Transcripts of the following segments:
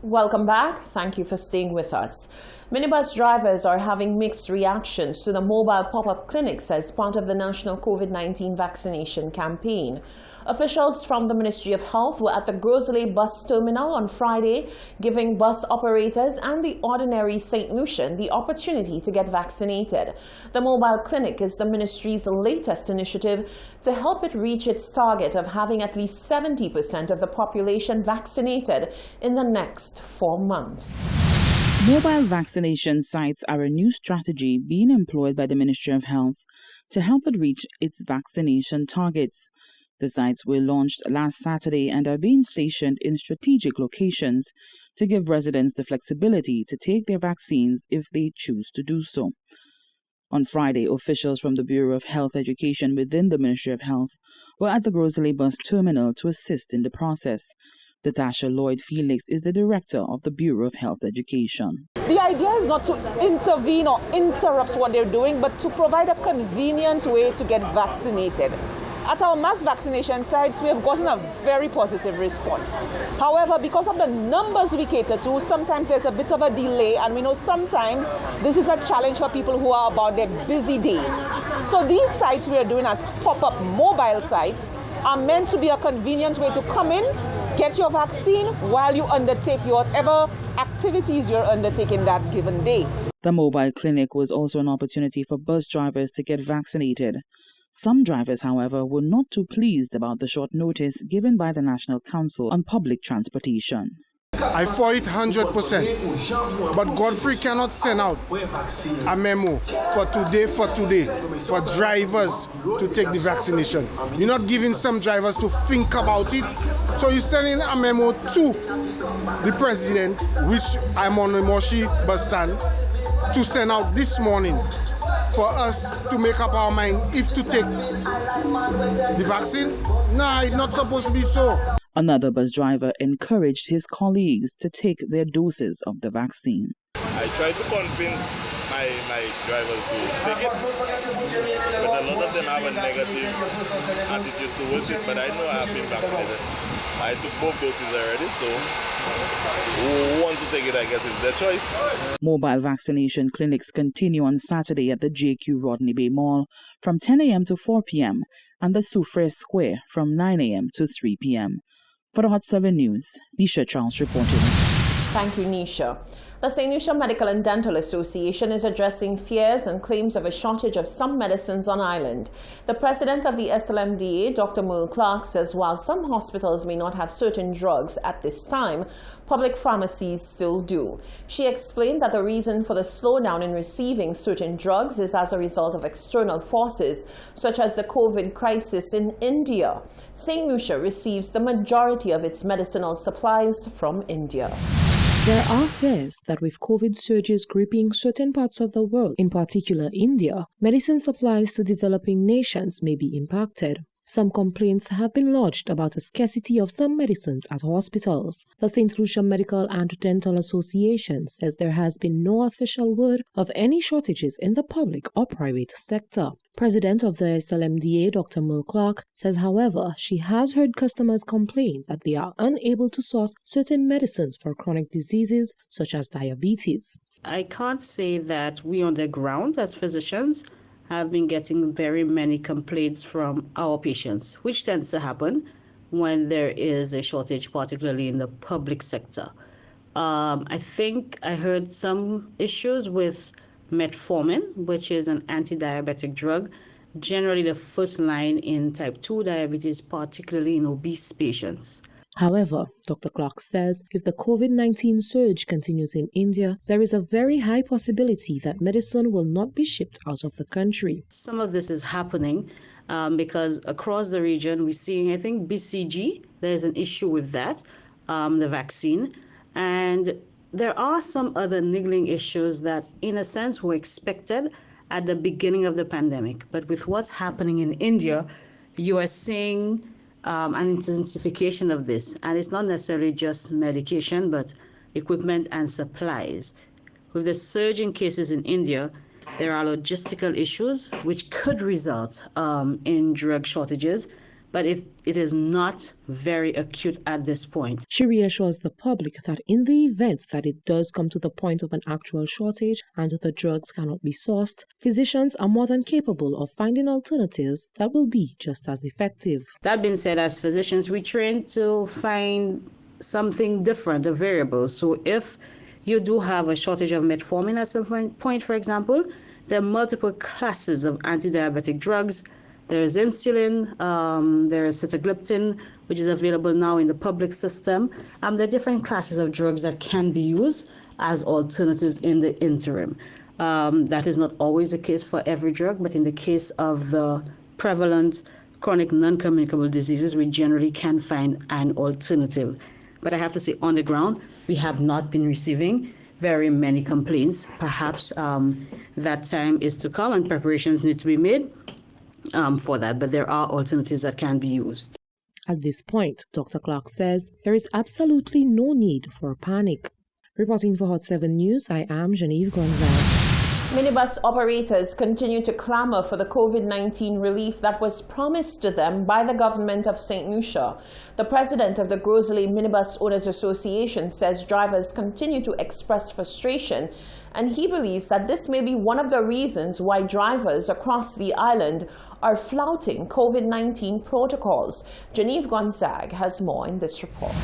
Welcome back. Thank you for staying with us. Minibus drivers are having mixed reactions to the mobile pop-up clinics as part of the national COVID-19 vaccination campaign. Officials from the Ministry of Health were at the Grosley bus terminal on Friday, giving bus operators and the ordinary St. Lucian the opportunity to get vaccinated. The mobile clinic is the ministry's latest initiative to help it reach its target of having at least 70% of the population vaccinated in the next 4 months. Mobile vaccination sites are a new strategy being employed by the Ministry of Health to help it reach its vaccination targets. The sites were launched last Saturday and are being stationed in strategic locations to give residents the flexibility to take their vaccines if they choose to do so. On Friday, officials from the Bureau of Health Education within the Ministry of Health were at the Grosley bus terminal to assist in the process. Natasha Lloyd-Felix is the director of the Bureau of Health Education. The idea is not to intervene or interrupt what they're doing, but to provide a convenient way to get vaccinated. At our mass vaccination sites, we have gotten a very positive response. However, because of the numbers we cater to, sometimes there's a bit of a delay, and we know sometimes this is a challenge for people who are about their busy days. So these sites we are doing as pop-up mobile sites are meant to be a convenient way to come in, get your vaccine while you undertake whatever activities you're undertaking that given day. The mobile clinic was also an opportunity for bus drivers to get vaccinated. Some drivers, however, were not too pleased about the short notice given by the National Council on Public Transportation. I for it 100%, but Godfrey cannot send out a memo for today for drivers to take the vaccination. You're not giving some drivers to think about it, so you're sending a memo to the president, which I'm on the Moshi bus stand, to send out this morning for us to make up our mind if to take the vaccine. Nah, it's not supposed to be so. Another bus driver encouraged his colleagues to take their doses of the vaccine. I tried to convince my drivers to take it, but a lot of them have a negative attitude towards it, but I know I have been vaccinated. I took both doses already, so who wants to take it, I guess it's their choice. Mobile vaccination clinics continue on Saturday at the JQ Rodney Bay Mall from 10 a.m. to 4 p.m. and the Soufriere Square from 9 a.m. to 3 p.m. For the Hot 7 News, Nisha Charles reporting. Thank you, Nisha. The St. Lucia Medical and Dental Association is addressing fears and claims of a shortage of some medicines on island. The president of the SLMDA, Dr. Merle Clark, says while some hospitals may not have certain drugs at this time, public pharmacies still do. She explained that the reason for the slowdown in receiving certain drugs is as a result of external forces, such as the COVID crisis in India. St. Lucia receives the majority of its medicinal supplies from India. There are fears that with COVID surges gripping certain parts of the world, in particular India, medicine supplies to developing nations may be impacted. Some complaints have been lodged about a scarcity of some medicines at hospitals. The St. Lucia Medical and Dental Association says there has been no official word of any shortages in the public or private sector. President of the SLMDA, Dr. Merle Clark, says, however, she has heard customers complain that they are unable to source certain medicines for chronic diseases such as diabetes. I can't say that we on the ground as physicians have been getting very many complaints from our patients, which tends to happen when there is a shortage, particularly in the public sector. I think I heard some issues with metformin, which is an anti-diabetic drug, generally the first line in type 2 diabetes, particularly in obese patients. However, Dr. Clark says if the COVID-19 surge continues in India, there is a very high possibility that medicine will not be shipped out of the country. Some of this is happening because across the region, we're seeing, I think, BCG, there's an issue with that, the vaccine. And there are some other niggling issues that, in a sense, were expected at the beginning of the pandemic. But with what's happening in India, you are seeing an intensification of this, and it's not necessarily just medication, but equipment and supplies. With the surge in cases in India, there are logistical issues which could result in drug shortages, but it is not very acute at this point. She reassures the public that in the event that it does come to the point of an actual shortage and the drugs cannot be sourced, physicians are more than capable of finding alternatives that will be just as effective. That being said, as physicians, we train to find something different, a variable. So if you do have a shortage of metformin at some point, for example, there are multiple classes of anti-diabetic drugs. There's insulin, there is sitagliptin, which is available now in the public system. There are different classes of drugs that can be used as alternatives in the interim. That is not always the case for every drug, but in the case of the prevalent chronic non-communicable diseases, we generally can find an alternative. But I have to say, on the ground, we have not been receiving very many complaints. Perhaps that time is to come and preparations need to be made for that, but there are alternatives that can be used. At this point, Dr. Clark says there is absolutely no need for panic. Reporting for Hot 7 News, I am Genevieve Gonzalez. Minibus operators continue to clamor for the COVID-19 relief that was promised to them by the government of St. Lucia. The president of the Gros-Islet Minibus Owners Association says drivers continue to express frustration, and he believes that this may be one of the reasons why drivers across the island are flouting COVID-19 protocols. Genevieve Gonzague has more in this report.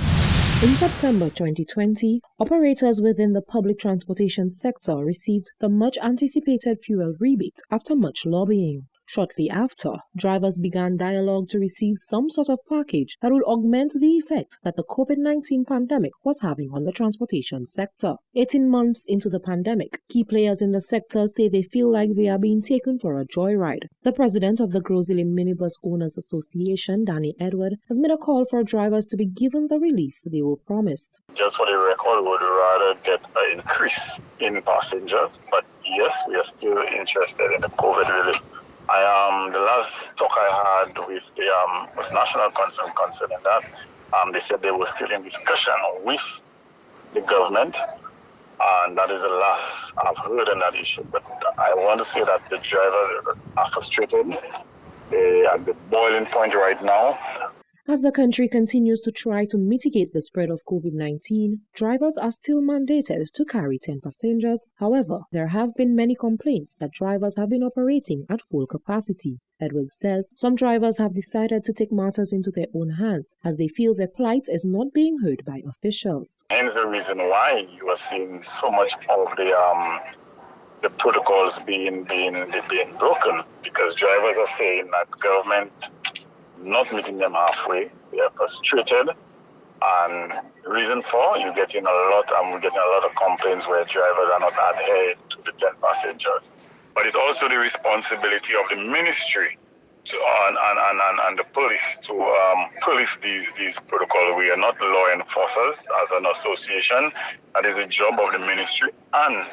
In September 2020, operators within the public transportation sector received the much-anticipated fuel rebate after much lobbying. Shortly after, drivers began dialogue to receive some sort of package that would augment the effect that the COVID-19 pandemic was having on the transportation sector. 18 months into the pandemic, key players in the sector say they feel like they are being taken for a joyride. The president of the Gros-Islet Minibus Owners Association, Danny Edward, has made a call for drivers to be given the relief they were promised. Just for the record, we would rather get an increase in passengers, but yes, we are still interested in the COVID relief. The last talk I had with the with National Council concerning that, they said they were still in discussion with the government, and that is the last I've heard on that issue. But I want to say that the drivers are frustrated. They are at the boiling point right now. As the country continues to try to mitigate the spread of COVID-19, drivers are still mandated to carry 10 passengers. However, there have been many complaints that drivers have been operating at full capacity. Edwards says some drivers have decided to take matters into their own hands as they feel their plight is not being heard by officials. Hence the reason why you are seeing so much of the protocols being broken, because drivers are saying that government not meeting them halfway. They are frustrated, and the reason for we're getting a lot of complaints where drivers are not adhering to the 10 passengers. But it's also the responsibility of the ministry and the police to police these protocols. We are not law enforcers as an association. That is the job of the ministry and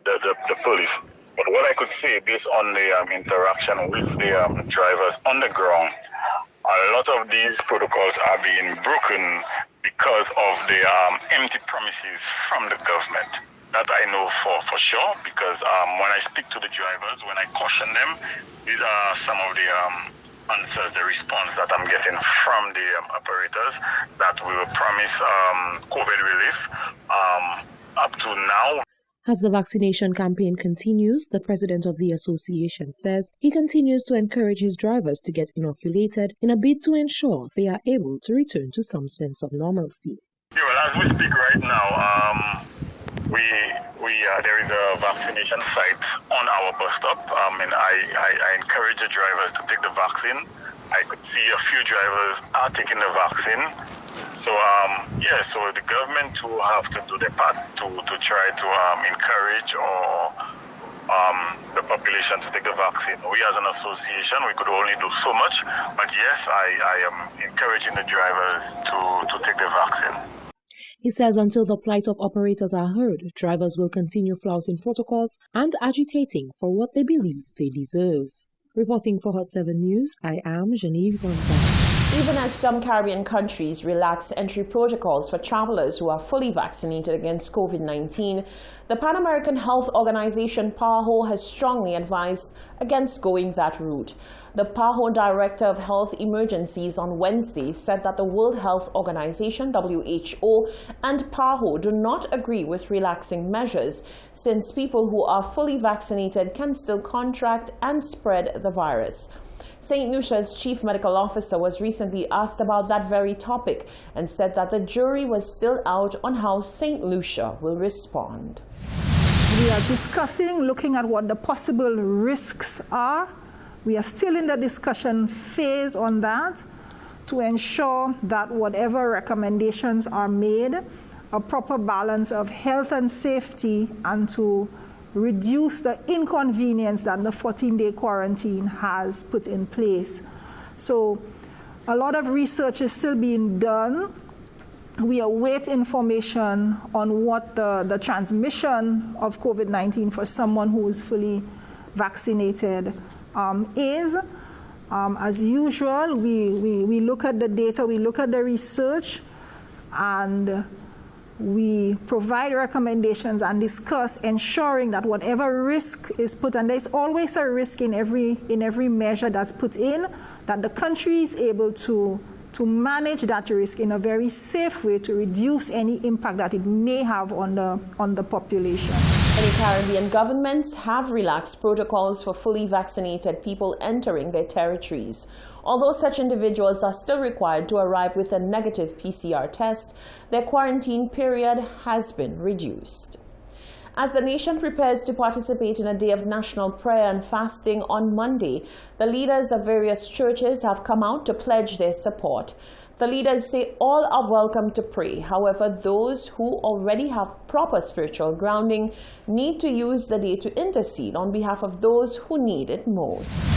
the police. But what I could say, based on the interaction with the drivers on the ground, a lot of these protocols are being broken because of the empty promises from the government. That I know for sure, because when I speak to the drivers, when I caution them, these are some of the answers, the response that I'm getting from the operators, that we will promise COVID relief up to now. As the vaccination campaign continues, the president of the association says he continues to encourage his drivers to get inoculated in a bid to ensure they are able to return to some sense of normalcy. Yeah, well, as we speak right now, there is a vaccination site on our bus stop, and I encourage the drivers to take the vaccine. I could see a few drivers are taking the vaccine. So so the government will have to do their part to try to encourage the population to take the vaccine. We as an association, we could only do so much, but yes, I am encouraging the drivers to take the vaccine. He says until the plight of operators are heard, drivers will continue flouting protocols and agitating for what they believe they deserve. Reporting for Hot 7 News, I am Genevieve Gonzalez. Even as some Caribbean countries relax entry protocols for travelers who are fully vaccinated against COVID-19, the Pan American Health Organization, PAHO, has strongly advised against going that route. The PAHO Director of Health Emergencies on Wednesday said that the World Health Organization, WHO, and PAHO do not agree with relaxing measures, since people who are fully vaccinated can still contract and spread the virus. St. Lucia's chief medical officer was recently asked about that very topic and said that the jury was still out on how St. Lucia will respond. We are discussing, looking at what the possible risks are. We are still in the discussion phase on that to ensure that whatever recommendations are made, a proper balance of health and safety, and to reduce the inconvenience that the 14-day quarantine has put in place. So a lot of research is still being done. We await information on what the transmission of COVID-19 for someone who is fully vaccinated is. As usual, we look at the data, we look at the research, and we provide recommendations and discuss, ensuring that whatever risk is put, and there's always a risk in every measure that's put in, that the country is able to manage that risk in a very safe way to reduce any impact that it may have on the population. Many Caribbean governments have relaxed protocols for fully vaccinated people entering their territories. Although such individuals are still required to arrive with a negative PCR test, their quarantine period has been reduced. As the nation prepares to participate in a day of national prayer and fasting on Monday, the leaders of various churches have come out to pledge their support. The leaders say all are welcome to pray. However, those who already have proper spiritual grounding need to use the day to intercede on behalf of those who need it most.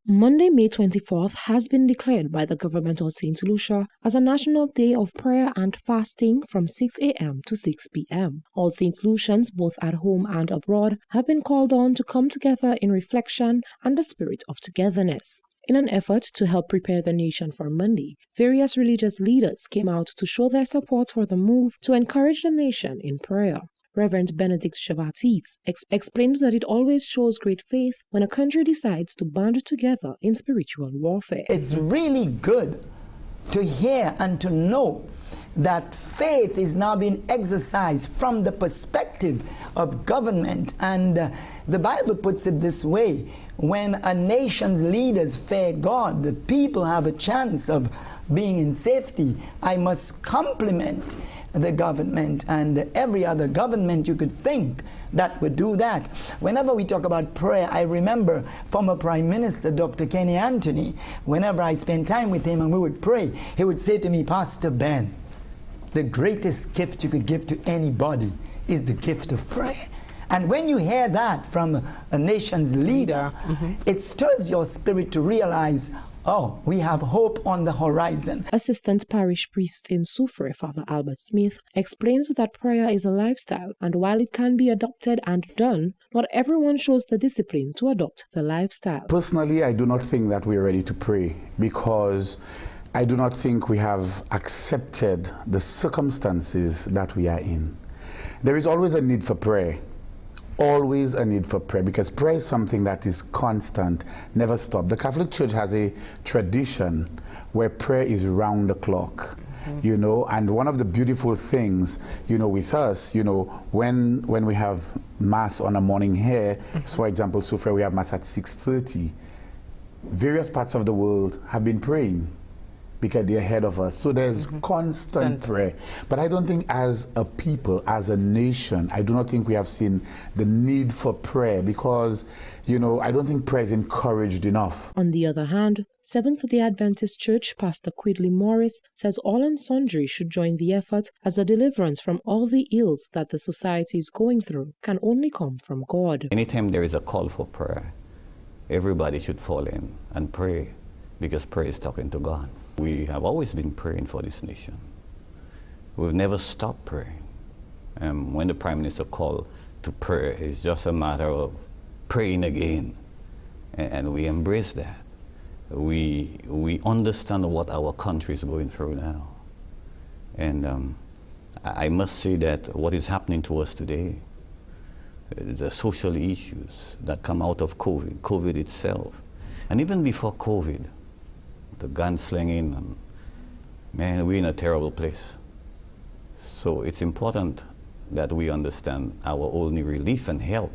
Monday, May 24th has been declared by the government of St. Lucia as a national day of prayer and fasting from 6 a.m. to 6 p.m. All St. Lucians, both at home and abroad, have been called on to come together in reflection and the spirit of togetherness. In an effort to help prepare the nation for Monday, various religious leaders came out to show their support for the move to encourage the nation in prayer. Reverend Benedict Chavatis explained that it always shows great faith when a country decides to band together in spiritual warfare. It's really good to hear and to know that faith is now being exercised from the perspective of government. And the Bible puts it this way: when a nation's leaders fear God, the people have a chance of being in safety. I must compliment the government and every other government you could think that would do that. Whenever we talk about prayer, I remember former Prime Minister Dr. Kenny Anthony. Whenever I spent time with him and we would pray, he would say to me, Pastor Ben, the greatest gift you could give to anybody is the gift of prayer. And when you hear that from a nation's leader, it stirs your spirit to realize, oh, we have hope on the horizon. Assistant Parish Priest in Soufriere, Father Albert Smith, explains that prayer is a lifestyle, and while it can be adopted and done, not everyone shows the discipline to adopt the lifestyle. Personally, I do not think that we are ready to pray, because I do not think we have accepted the circumstances that we are in. There is always a need for prayer. Always a need for prayer, because prayer is something that is constant, never stop. The Catholic Church has a tradition where prayer is round the clock, you know, and one of the beautiful things, you know, with us, you know, when we have Mass on a morning here, so for example, Soufriere, we have Mass at 6:30, various parts of the world have been praying because they're ahead of us. So there's constant prayer. But I don't think as a people, as a nation, I do not think we have seen the need for prayer, because, you know, I don't think prayer is encouraged enough. On the other hand, Seventh-day Adventist Church Pastor Quidley Morris says all and sundry should join the effort, as the deliverance from all the ills that the society is going through can only come from God. Anytime there is a call for prayer, everybody should fall in and pray, because prayer is talking to God. We have always been praying for this nation. We've never stopped praying. When the Prime Minister called to prayer, it's just a matter of praying again, and we embrace that. we understand what our country is going through now. And I must say that what is happening to us today, the social issues that come out of COVID itself, and even before COVID, the gunslinging, man, we're in a terrible place. So it's important that we understand our only relief and help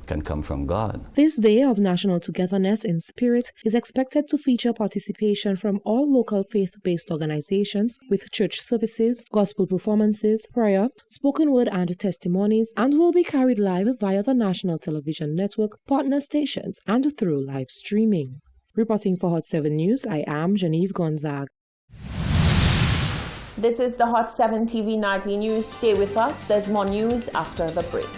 can come from God. This Day of National Togetherness in Spirit is expected to feature participation from all local faith-based organizations with church services, gospel performances, prayer, spoken word and testimonies, and will be carried live via the National Television Network, partner stations, and through live streaming. Reporting for Hot 7 News, I am Genevieve Gonzague. This is the Hot 7 TV Nightly News. Stay with us. There's more news after the break.